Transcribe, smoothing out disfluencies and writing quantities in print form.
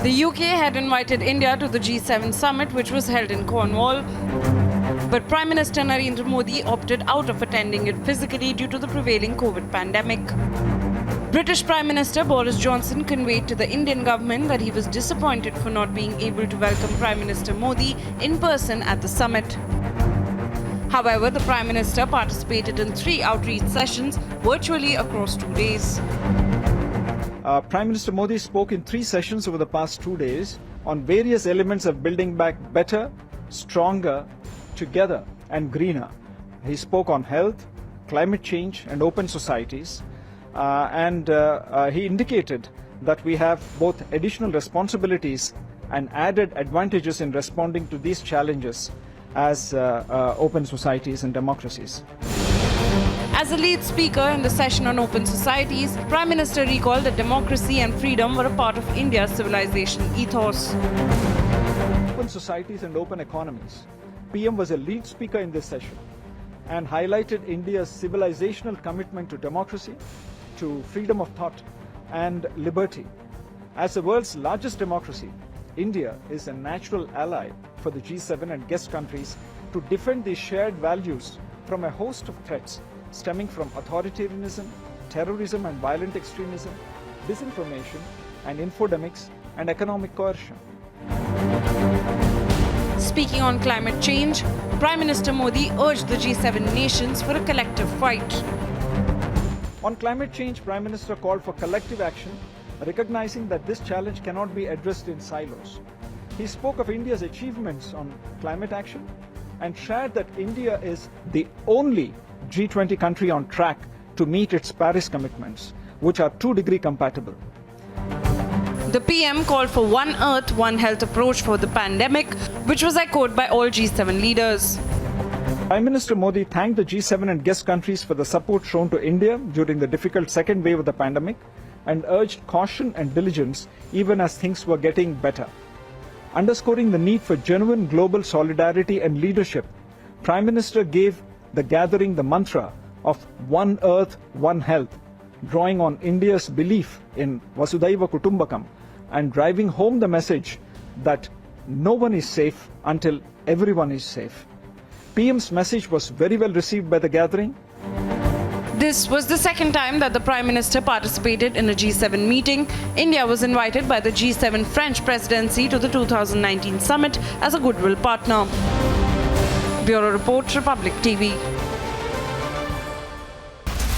The UK had invited India to the G7 summit, which was held in Cornwall. But Prime Minister Narendra Modi opted out of attending it physically due to the prevailing COVID pandemic. British Prime Minister Boris Johnson conveyed to the Indian government that he was disappointed for not being able to welcome Prime Minister Modi in person at the summit. However, the Prime Minister participated in 3 outreach sessions virtually across 2 days. Prime Minister Modi spoke in 3 sessions over the past 2 days on various elements of building back better, stronger, together and greener. He spoke on health, climate change and open societies. He indicated that we have both additional responsibilities and added advantages in responding to these challenges as open societies and democracies. As a lead speaker in the session on open societies, Prime Minister recalled that democracy and freedom were a part of India's civilizational ethos. Open societies and open economies. PM was a lead speaker in this session and highlighted India's civilizational commitment to democracy, to freedom of thought and liberty. As the world's largest democracy, India is a natural ally for the G7 and guest countries to defend these shared values from a host of threats stemming from authoritarianism, terrorism and violent extremism, disinformation and infodemics and economic coercion. Speaking on climate change, Prime Minister Modi urged the G7 nations for a collective fight. On climate change, Prime Minister called for collective action, recognizing that this challenge cannot be addressed in silos. He spoke of India's achievements on climate action and shared that India is the only G20 country on track to meet its Paris commitments, which are 2-degree compatible. The PM called for one Earth, one health approach for the pandemic, which was echoed by all G7 leaders. Prime Minister Modi thanked the G7 and guest countries for the support shown to India during the difficult second wave of the pandemic and urged caution and diligence even as things were getting better. Underscoring the need for genuine global solidarity and leadership, Prime Minister gave the gathering the mantra of One Earth, One Health, drawing on India's belief in Vasudhaiva Kutumbakam and driving home the message that no one is safe until everyone is safe. PM's message was very well received by the gathering. This was the second time that the Prime Minister participated in a G7 meeting. India was invited by the G7 French presidency to the 2019 summit as a goodwill partner. Bureau Report, Republic TV.